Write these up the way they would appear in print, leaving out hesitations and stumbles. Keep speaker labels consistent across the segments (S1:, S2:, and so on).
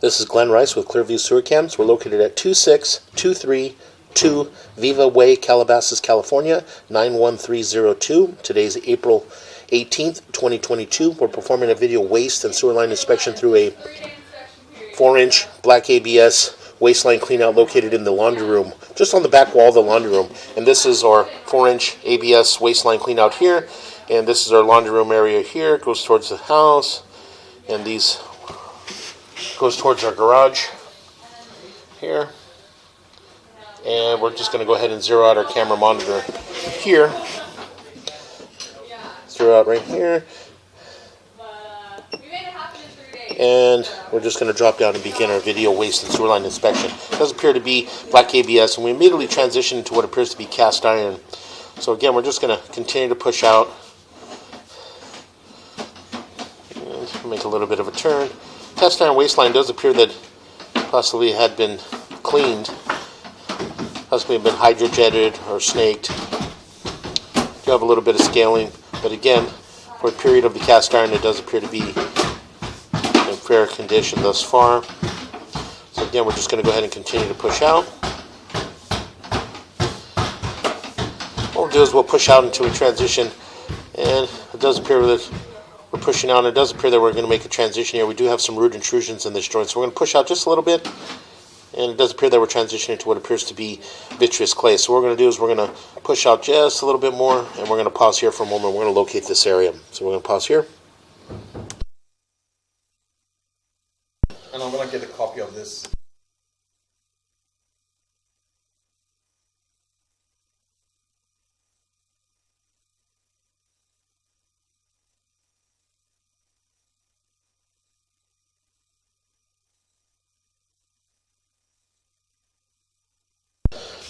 S1: This is Glenn Rice with Clearview Sewer Cams. We're located at 26232 Veva Way, Calabasas, California, 91302. Today's April 18th, 2022. We're performing a video waste and sewer line inspection through a 4-inch black ABS waste line cleanout located in the laundry room, just on the back wall of the laundry room. And this is our 4-inch ABS waste line cleanout here. And this is our laundry room area here. It goes towards the house. And these goes towards our garage here. And we're just going to go ahead and zero out our camera monitor here. Zero out right here. And we're just going to drop down and begin our video waste and sewer line inspection. It does appear to be black ABS, and we immediately transition into what appears to be cast iron. So again, we're just going to continue to push out. And make a little bit of a turn. Cast iron waste line does appear that possibly had been cleaned, possibly been hydrojetted or snaked. Do have a little bit of scaling, but again, for a period of the cast iron, it does appear to be in fair condition thus far. So again, we're just going to go ahead and continue to push out. What we'll do is we'll push out until we transition, and it does appear that we're pushing out, and it does appear that we're going to make a transition here. We do have some root intrusions in this joint, so we're going to push out just a little bit, and it does appear that we're transitioning to what appears to be vitreous clay. So what we're going to do is we're going to push out just a little bit more, and we're going to pause here for a moment. We're going to locate this area. So we're going to pause here.
S2: And I'm going to get a copy of this.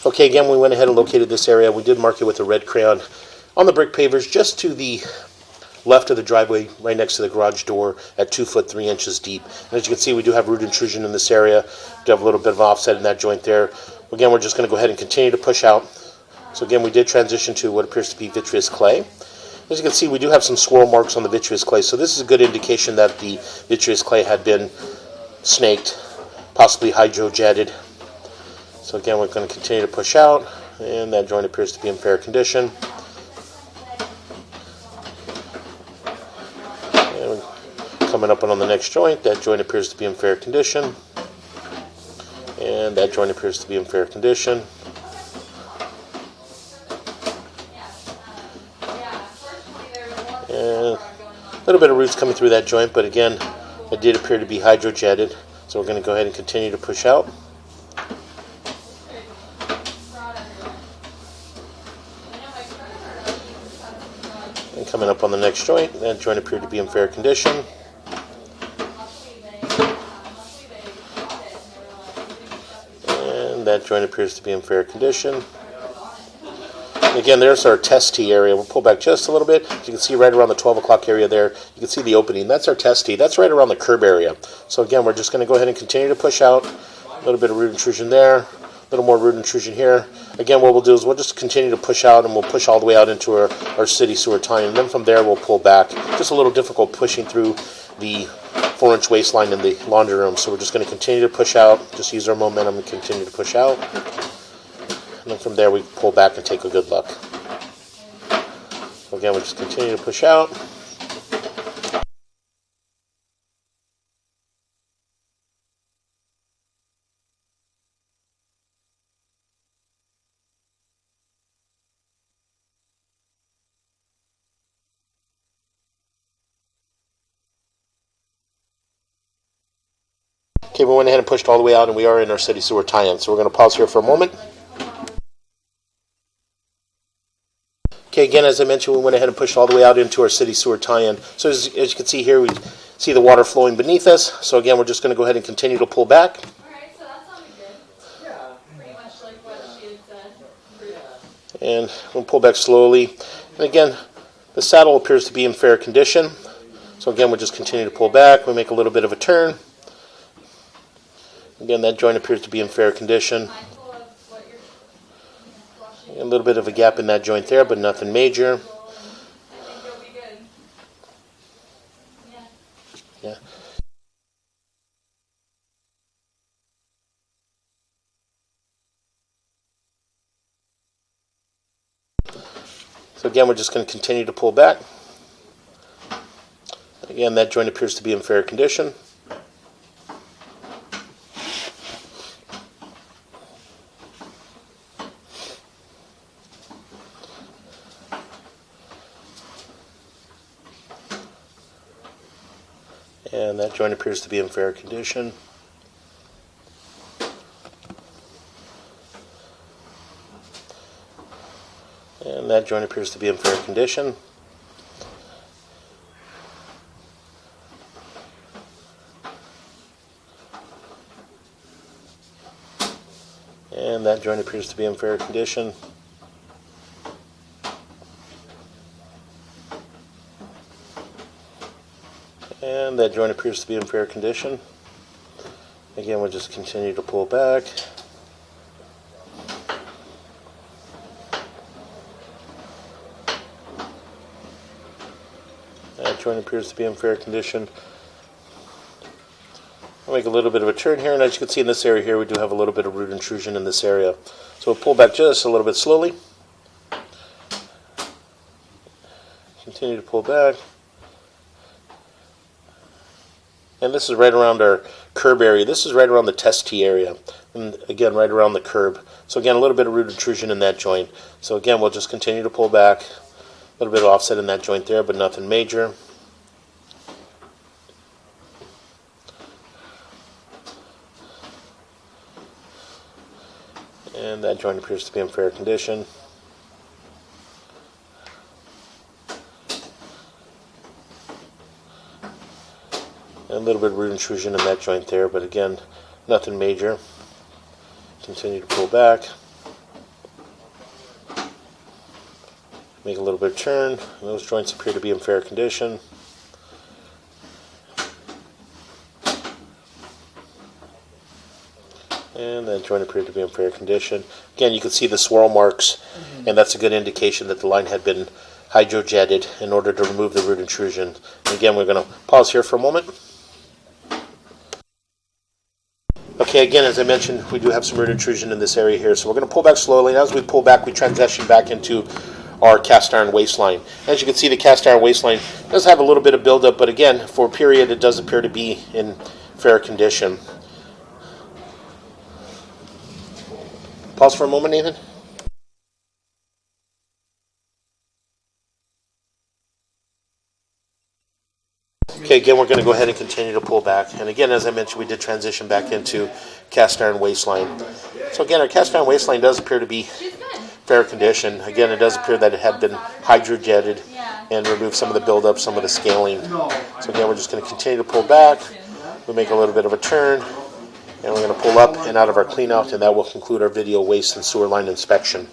S1: Okay, again, we went ahead and located this area. We did mark it with a red crayon on the brick pavers just to the left of the driveway, right next to the garage door at 2 foot 3 inches deep. And as you can see, we do have root intrusion in this area. We do have a little bit of offset in that joint there. Again, we're just going to go ahead and continue to push out. So again, we did transition to what appears to be vitreous clay. As you can see, we do have some swirl marks on the vitreous clay. So this is a good indication that the vitreous clay had been snaked, possibly hydrojetted. So again, we're going to continue to push out, and that joint appears to be in fair condition. And coming up on the next joint, that joint appears to be in fair condition. And that joint appears to be in fair condition. And a little bit of roots coming through that joint, but again, it did appear to be hydrojetted. So we're going to go ahead and continue to push out. And coming up on the next joint, that joint appeared to be in fair condition. And that joint appears to be in fair condition. And again, there's our test tee area. We'll pull back just a little bit. As you can see right around the 12 o'clock area there, you can see the opening. That's our test tee. That's right around the curb area. So again, we're just going to go ahead and continue to push out. A little bit of root intrusion there. A little more root intrusion here. Again, what we'll do is we'll just continue to push out, and we'll push all the way out into our city sewer tie, and then from there we'll pull back. Just a little difficult pushing through the 4-inch waste line in the laundry room, so we're just going to continue to push out, just use our momentum and continue to push out. And then from there we pull back and take a good look. So again, we just continue to push out. Okay, we went ahead and pushed all the way out, and we are in our city sewer tie-in. So we're going to pause here for a moment. Okay, again, as I mentioned, we went ahead and pushed all the way out into our city sewer tie-in. So as you can see here, we see the water flowing beneath us. So again, we're just going to go ahead and continue to pull back.
S3: All right, so that sounded good. Yeah, pretty much like what she had said.
S1: And we'll pull back slowly. And again, the saddle appears to be in fair condition. So again, we'll just continue to pull back. We make a little bit of a turn. Again, that joint appears to be in fair condition. A little bit of a gap in that joint there, but nothing major. Yeah. So again, we're just going to continue to pull back. Again, that joint appears to be in fair condition. And that joint appears to be in fair condition. And that joint appears to be in fair condition. And that joint appears to be in fair condition. And that joint appears to be in fair condition. Again, we'll just continue to pull back. That joint appears to be in fair condition. I'll make a little bit of a turn here, and as you can see in this area here, we do have a little bit of root intrusion in this area. So we'll pull back just a little bit slowly. Continue to pull back. And this is right around our curb area. This is right around the test tee area. And again, right around the curb. So again, a little bit of root intrusion in that joint. So again, we'll just continue to pull back. A little bit of offset in that joint there, but nothing major. And that joint appears to be in fair condition. And a little bit of root intrusion in that joint there, but again, nothing major. Continue to pull back. Make a little bit of turn. Those joints appear to be in fair condition. And that joint appeared to be in fair condition. Again, you can see the swirl marks, and that's a good indication that the line had been hydrojetted in order to remove the root intrusion. And again, we're going to pause here for a moment. Okay, again, as I mentioned, we do have some root intrusion in this area here, so we're going to pull back slowly. And as we pull back, we transition back into our cast iron waistline. As you can see, the cast iron waistline does have a little bit of buildup, but again, for a period, it does appear to be in fair condition. Pause for a moment, Nathan. Okay, again, we're going to go ahead and continue to pull back. And again, as I mentioned, we did transition back into cast iron waistline. So again, our cast iron waistline does appear to be fair condition. Again, it does appear that it had been hydrojetted and removed some of the buildup, some of the scaling. So again, we're just going to continue to pull back. We'll make a little bit of a turn. And we're going to pull up and out of our cleanout, and that will conclude our video waste and sewer line inspection.